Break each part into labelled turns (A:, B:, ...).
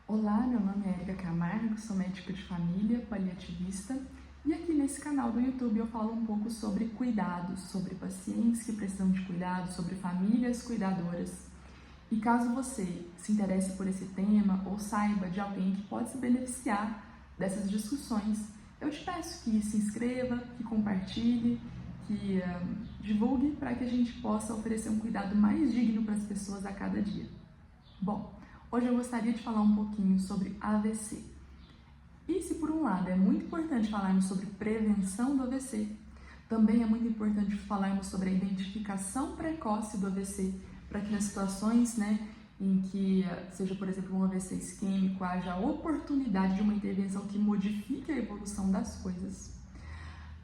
A: Olá, meu nome é Erika Camargo, sou médica de família, paliativista, e aqui nesse canal do YouTube eu falo um pouco sobre cuidados, sobre pacientes que precisam de cuidados, sobre famílias cuidadoras. E caso você se interesse por esse tema ou saiba de alguém que pode se beneficiar dessas discussões, eu te peço que se inscreva, que compartilhe, que divulgue para que a gente possa oferecer um cuidado mais digno para as pessoas a cada dia. Bom, hoje eu gostaria de falar um pouquinho sobre AVC. E se por um lado é muito importante falarmos sobre prevenção do AVC, também é muito importante falarmos sobre a identificação precoce do AVC, para que nas situações em que seja, por exemplo, um AVC isquêmico, haja a oportunidade de uma intervenção que modifique a evolução das coisas.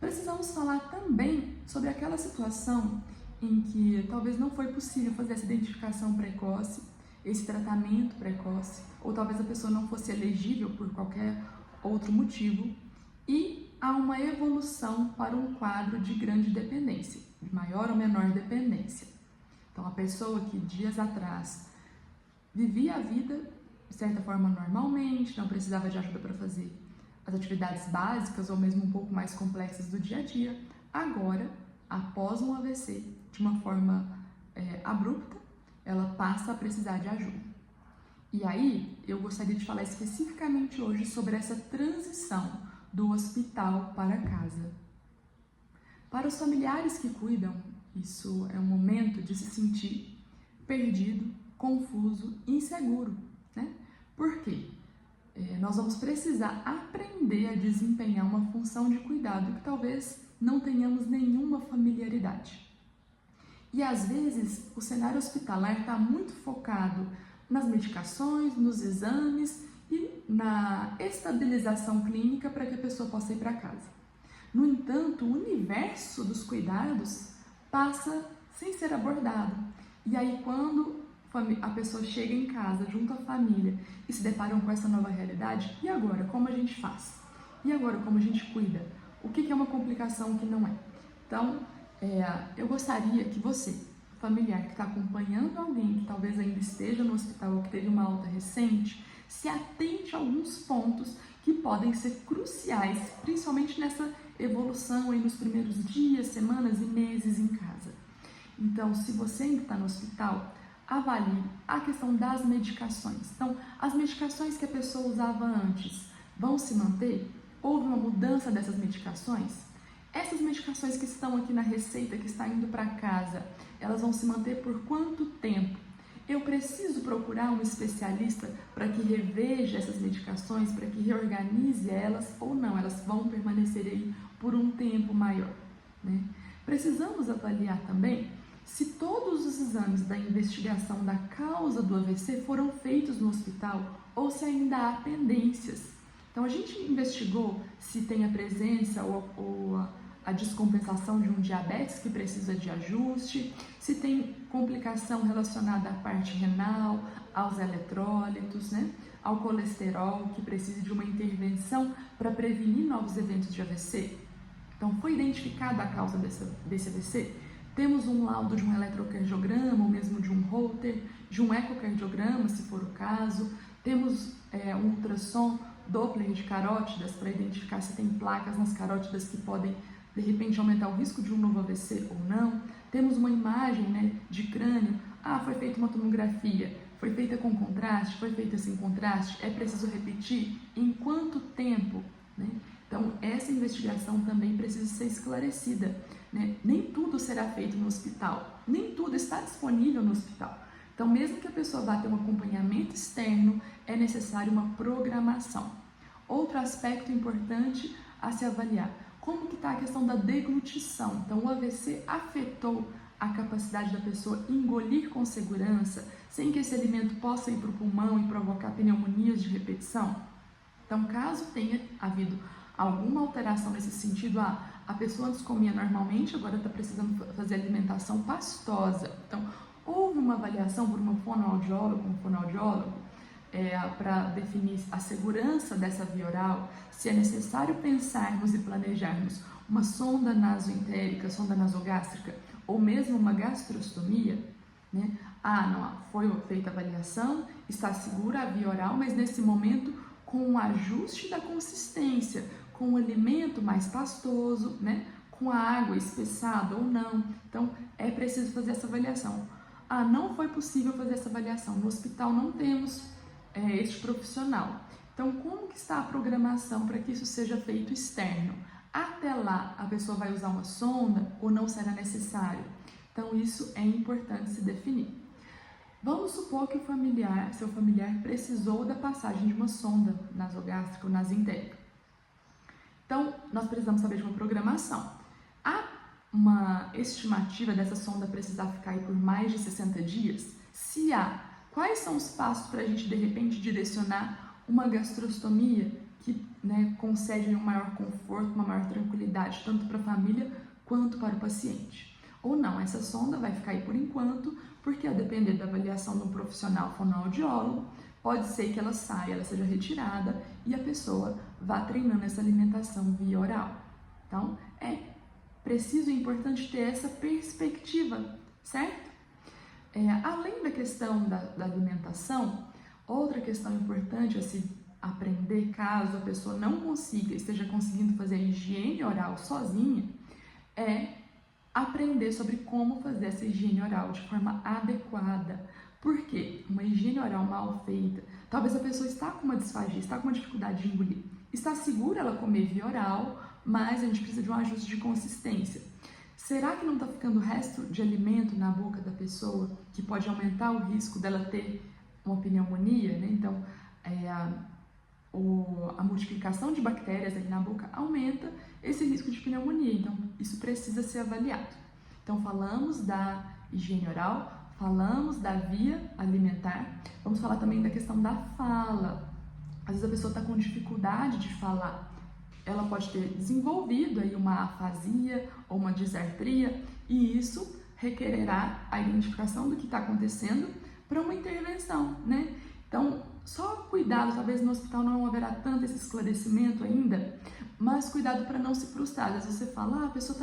A: Precisamos falar também sobre aquela situação em que talvez não foi possível fazer essa identificação precoce, esse tratamento precoce, ou talvez a pessoa não fosse elegível por qualquer outro motivo, e há uma evolução para um quadro de grande dependência, de maior ou menor dependência. Então, a pessoa que dias atrás vivia a vida de certa forma normalmente, não precisava de ajuda para fazer as atividades básicas ou mesmo um pouco mais complexas do dia a dia, agora, após um AVC, de uma forma abrupta, ela passa a precisar de ajuda. E aí, eu gostaria de falar especificamente hoje sobre essa transição do hospital para casa. Para os familiares que cuidam, isso é um momento de se sentir perdido, confuso, inseguro, né? Por quê? Nós vamos precisar aprender a desempenhar uma função de cuidado que talvez não tenhamos nenhuma familiaridade. E às vezes o cenário hospitalar está muito focado nas medicações, nos exames e na estabilização clínica para que a pessoa possa ir para casa. No entanto, o universo dos cuidados passa sem ser abordado. E aí, quando a pessoa chega em casa, junto à família, e se deparam com essa nova realidade, e agora, como a gente faz? E agora, como a gente cuida? O que é uma complicação, o que não é? Então, eu gostaria que você, familiar que está acompanhando alguém que talvez ainda esteja no hospital ou que teve uma alta recente, se atente a alguns pontos que podem ser cruciais, principalmente nessa evolução aí nos primeiros dias, semanas e meses em casa. Então, se você ainda está no hospital, avalie a questão das medicações. Então, as medicações que a pessoa usava antes vão se manter? Houve uma mudança dessas medicações? Essas medicações que estão aqui na receita, que está indo para casa, elas vão se manter por quanto tempo? Eu preciso procurar um especialista para que reveja essas medicações, para que reorganize elas ou não? Elas vão permanecer aí por um tempo maior, né? Precisamos avaliar também se todos os exames da investigação da causa do AVC foram feitos no hospital ou se ainda há pendências. Então, a gente investigou se tem a presença ou a descompensação de um diabetes que precisa de ajuste, se tem complicação relacionada à parte renal, aos eletrólitos, ao colesterol, que precisa de uma intervenção para prevenir novos eventos de AVC. Então, foi identificada a causa desse AVC? Temos um laudo de um eletrocardiograma, ou mesmo de um Holter, de um ecocardiograma, se for o caso. Temos um ultrassom Doppler de carótidas para identificar se tem placas nas carótidas que podem, de repente, aumentar o risco de um novo AVC ou não. Temos uma imagem de crânio. Foi feita uma tomografia. Foi feita com contraste? Foi feita sem contraste? É preciso repetir? Em quanto tempo? Então, essa investigação também precisa ser esclarecida. Nem tudo será feito no hospital, nem tudo está disponível no hospital. Então, mesmo que a pessoa vá ter um acompanhamento externo, é necessário uma programação. Outro aspecto importante a se avaliar, como que está a questão da deglutição? Então, o AVC afetou a capacidade da pessoa engolir com segurança, sem que esse alimento possa ir para o pulmão e provocar pneumonias de repetição? Então, caso tenha havido alguma alteração nesse sentido, a pessoa antes comia normalmente, agora está precisando fazer alimentação pastosa. Então, houve uma avaliação por uma fonoaudióloga, um fonoaudiólogo, para definir a segurança dessa via oral, se é necessário pensarmos e planejarmos uma sonda nasoentérica, sonda nasogástrica, ou mesmo uma gastrostomia, Ah, não, foi feita a avaliação, está segura a via oral, mas nesse momento com um ajuste da consistência, com o alimento mais pastoso, né? Com a água espessada ou não. Então, é preciso fazer essa avaliação. Ah, não foi possível fazer essa avaliação. No hospital não temos este profissional. Então, como que está a programação para que isso seja feito externo? Até lá, a pessoa vai usar uma sonda ou não será necessário? Então, isso é importante se definir. Vamos supor que seu familiar precisou da passagem de uma sonda nasogástrica ou nasogênica. Então, nós precisamos saber de uma programação. Há uma estimativa dessa sonda precisar ficar aí por mais de 60 dias? Se há, quais são os passos para a gente, de repente, direcionar uma gastrostomia que, né, concede um maior conforto, uma maior tranquilidade, tanto para a família quanto para o paciente? Ou não, essa sonda vai ficar aí por enquanto, porque a depender da avaliação de um profissional fonoaudiólogo, pode ser que ela saia, ela seja retirada e a pessoa vá treinando essa alimentação via oral. Então, é preciso e importante ter essa perspectiva, certo? Além da questão da alimentação, outra questão importante a se aprender, caso a pessoa não consiga, esteja conseguindo fazer a higiene oral sozinha, é aprender sobre como fazer essa higiene oral de forma adequada. Por quê? Uma higiene oral mal feita, talvez a pessoa está com uma disfagia, está com uma dificuldade de engolir. Está segura ela comer via oral, mas a gente precisa de um ajuste de consistência. Será que não está ficando resto de alimento na boca da pessoa, que pode aumentar o risco dela ter uma pneumonia, né? Então, a multiplicação de bactérias ali na boca aumenta esse risco de pneumonia. Então, isso precisa ser avaliado. Então, falamos da higiene oral, falamos da via alimentar, vamos falar também da questão da fala. Às vezes a pessoa está com dificuldade de falar, ela pode ter desenvolvido aí uma afasia ou uma disartria, e isso requererá a identificação do que está acontecendo para uma intervenção, né? Então, só cuidado, talvez no hospital não haverá tanto esse esclarecimento ainda, mas cuidado para não se frustrar. Às vezes você fala, a pessoa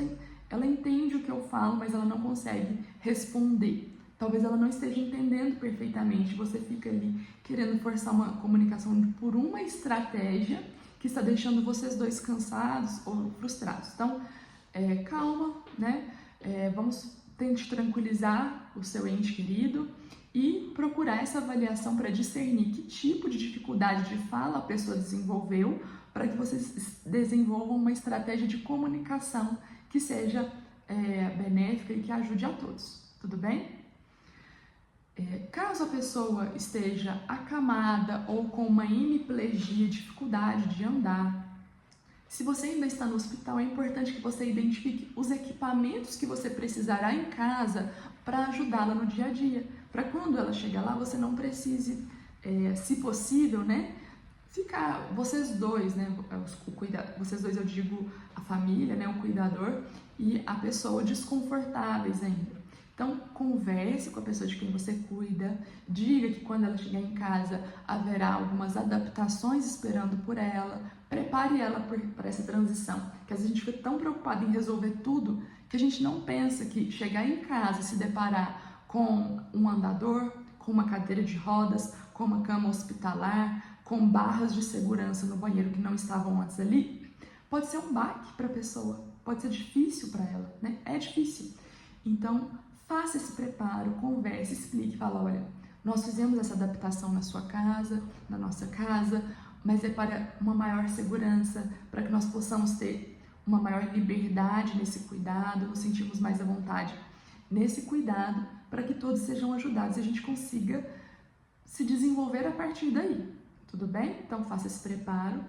A: ela entende o que eu falo, mas ela não consegue responder. Talvez ela não esteja entendendo perfeitamente, você fica ali querendo forçar uma comunicação por uma estratégia que está deixando vocês dois cansados ou frustrados. Então, calma, né? Vamos tentar tranquilizar o seu ente querido e procurar essa avaliação para discernir que tipo de dificuldade de fala a pessoa desenvolveu, para que vocês desenvolvam uma estratégia de comunicação que seja benéfica e que ajude a todos, tudo bem? Caso a pessoa esteja acamada ou com uma hemiplegia, dificuldade de andar, se você ainda está no hospital, é importante que você identifique os equipamentos que você precisará em casa para ajudá-la no dia a dia, para quando ela chegar lá, você não precise, se possível, né, ficar, vocês dois, né, vocês dois eu digo a família, né, o cuidador e a pessoa desconfortáveis ainda. Então, converse com a pessoa de quem você cuida, diga que quando ela chegar em casa haverá algumas adaptações esperando por ela, prepare ela para essa transição, que às vezes a gente fica tão preocupado em resolver tudo que a gente não pensa que chegar em casa e se deparar com um andador, com uma cadeira de rodas, com uma cama hospitalar, com barras de segurança no banheiro que não estavam antes ali, pode ser um baque para a pessoa, pode ser difícil para ela, né? É difícil. Então, faça esse preparo, converse, explique, fala, olha, nós fizemos essa adaptação na sua casa, na nossa casa, mas é para uma maior segurança, para que nós possamos ter uma maior liberdade nesse cuidado, nos sentirmos mais à vontade nesse cuidado, para que todos sejam ajudados e a gente consiga se desenvolver a partir daí, tudo bem? Então faça esse preparo,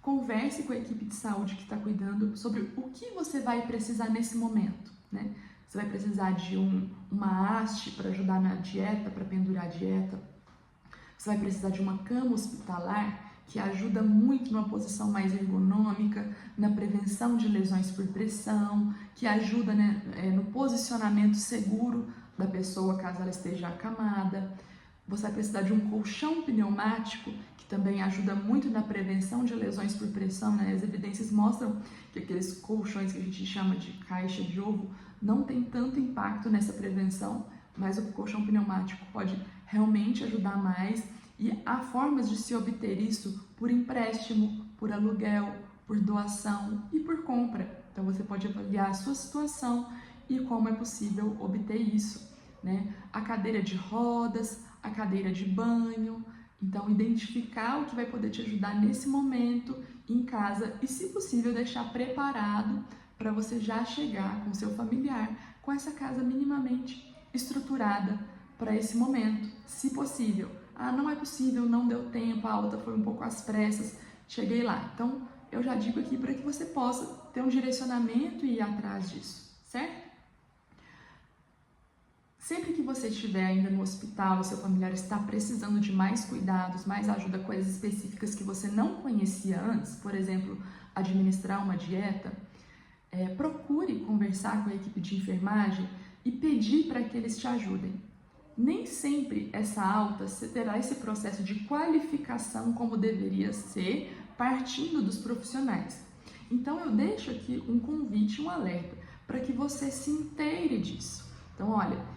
A: converse com a equipe de saúde que está cuidando sobre o que você vai precisar nesse momento, né? Você vai precisar de uma haste para ajudar na dieta, para pendurar a dieta. Você vai precisar de uma cama hospitalar, que ajuda muito numa posição mais ergonômica, na prevenção de lesões por pressão, que ajuda, né, no posicionamento seguro da pessoa caso ela esteja acamada. Você vai precisar de um colchão pneumático, que também ajuda muito na prevenção de lesões por pressão, né? As evidências mostram que aqueles colchões que a gente chama de caixa de ovo não tem tanto impacto nessa prevenção, mas o colchão pneumático pode realmente ajudar mais. E há formas de se obter isso por empréstimo, por aluguel, por doação e por compra. Então você pode avaliar a sua situação e como é possível obter isso, né? A cadeira de rodas, a cadeira de banho. Então, identificar o que vai poder te ajudar nesse momento em casa e, se possível, deixar preparado para você já chegar com seu familiar com essa casa minimamente estruturada para esse momento, se possível. Ah, não é possível, não deu tempo, a aula foi um pouco às pressas, cheguei lá. Então, eu já digo aqui para que você possa ter um direcionamento e ir atrás disso, certo? Sempre que você estiver ainda no hospital, o seu familiar está precisando de mais cuidados, mais ajuda, coisas específicas que você não conhecia antes, por exemplo, administrar uma dieta, procure conversar com a equipe de enfermagem e pedir para que eles te ajudem. Nem sempre essa alta terá esse processo de qualificação como deveria ser, partindo dos profissionais. Então eu deixo aqui um convite, um alerta, para que você se inteire disso. Então, olha,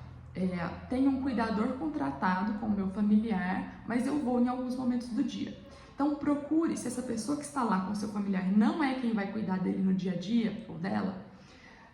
A: tenho um cuidador contratado com o meu familiar, mas eu vou em alguns momentos do dia. Então procure, se essa pessoa que está lá com o seu familiar não é quem vai cuidar dele no dia a dia, ou dela,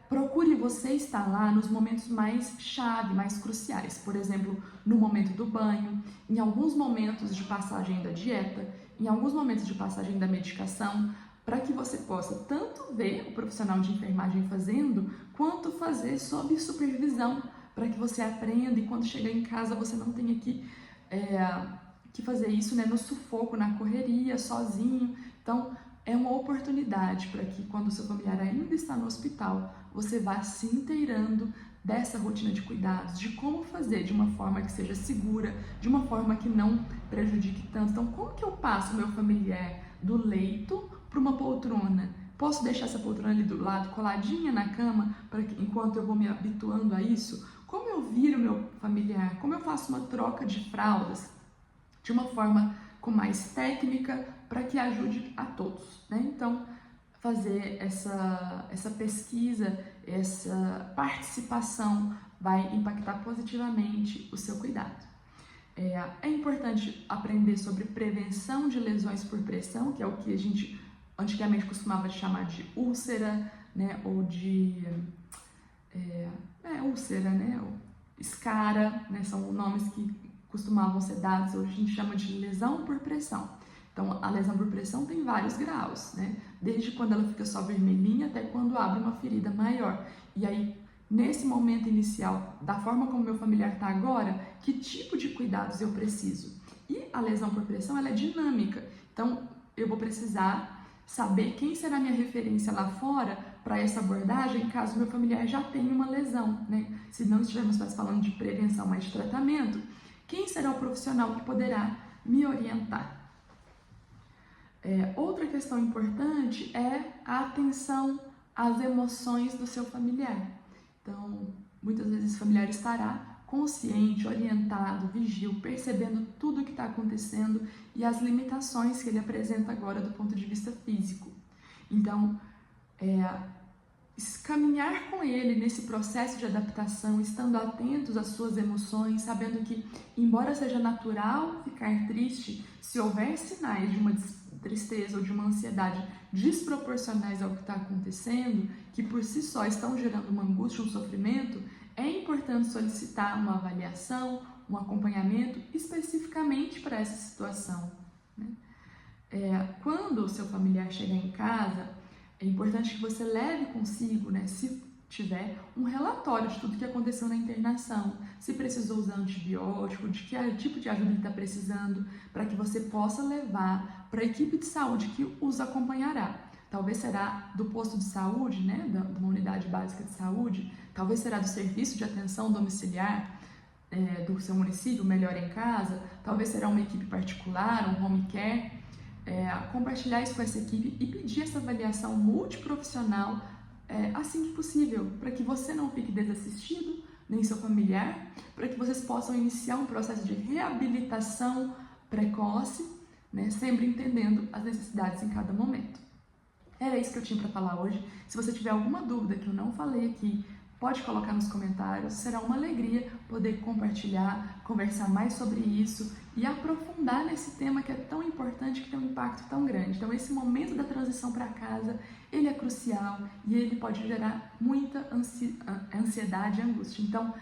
A: procure você estar lá nos momentos mais chave, mais cruciais. Por exemplo, no momento do banho, em alguns momentos de passagem da dieta, em alguns momentos de passagem da medicação, para que você possa tanto ver o profissional de enfermagem fazendo, quanto fazer sob supervisão, para que você aprenda e quando chegar em casa você não tenha que fazer isso, né, no sufoco, na correria, sozinho. Então, é uma oportunidade para que quando o seu familiar ainda está no hospital, você vá se inteirando dessa rotina de cuidados, de como fazer de uma forma que seja segura, de uma forma que não prejudique tanto. Então, como que eu passo o meu familiar do leito para uma poltrona? Posso deixar essa poltrona ali do lado, coladinha na cama, para que, enquanto eu vou me habituando a isso? Como eu viro meu familiar? Como eu faço uma troca de fraldas de uma forma com mais técnica para que ajude a todos, né? Então, fazer essa pesquisa, essa participação vai impactar positivamente o seu cuidado. É importante aprender sobre prevenção de lesões por pressão, que é o que a gente antigamente costumava chamar de úlcera, né? Ou de úlcera, né? Escara, né? São nomes que costumavam ser dados, hoje a gente chama de lesão por pressão. Então, a lesão por pressão tem vários graus, né? Desde quando ela fica só vermelhinha até quando abre uma ferida maior. E aí, nesse momento inicial, da forma como meu familiar está agora, que tipo de cuidados eu preciso? E a lesão por pressão, ela é dinâmica. Então, eu vou precisar saber quem será minha referência lá fora para essa abordagem, caso meu familiar já tenha uma lesão, né? Se não estivermos mais falando de prevenção, mas de tratamento, quem será o profissional que poderá me orientar? Outra questão importante é a atenção às emoções do seu familiar. Então, muitas vezes o familiar estará consciente, orientado, vigil, percebendo tudo o que está acontecendo e as limitações que ele apresenta agora do ponto de vista físico. Então, caminhar com ele nesse processo de adaptação, estando atentos às suas emoções, sabendo que, embora seja natural ficar triste, se houver sinais de uma tristeza ou de uma ansiedade desproporcionais ao que está acontecendo, que por si só estão gerando uma angústia, um sofrimento, é importante solicitar uma avaliação, um acompanhamento especificamente para essa situação, né? Quando o seu familiar chegar em casa, é importante que você leve consigo, né, se tiver, um relatório de tudo que aconteceu na internação, se precisou usar antibiótico, de que tipo de ajuda ele está precisando, para que você possa levar para a equipe de saúde que os acompanhará. Talvez será do posto de saúde, né, de uma unidade básica de saúde, talvez será do serviço de atenção domiciliar do seu município, Melhor em Casa, talvez será uma equipe particular, um home care. Compartilhar isso com essa equipe e pedir essa avaliação multiprofissional assim que possível, para que você não fique desassistido, nem seu familiar, para que vocês possam iniciar um processo de reabilitação precoce, né, sempre entendendo as necessidades em cada momento. Era isso que eu tinha para falar hoje. Se você tiver alguma dúvida que eu não falei aqui, pode colocar nos comentários, será uma alegria poder compartilhar, conversar mais sobre isso e aprofundar nesse tema que é tão importante, que tem um impacto tão grande. Então esse momento da transição para casa, ele é crucial e ele pode gerar muita ansiedade e angústia. Então,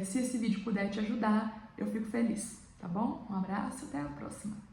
A: se esse vídeo puder te ajudar, eu fico feliz, tá bom? Um abraço, até a próxima!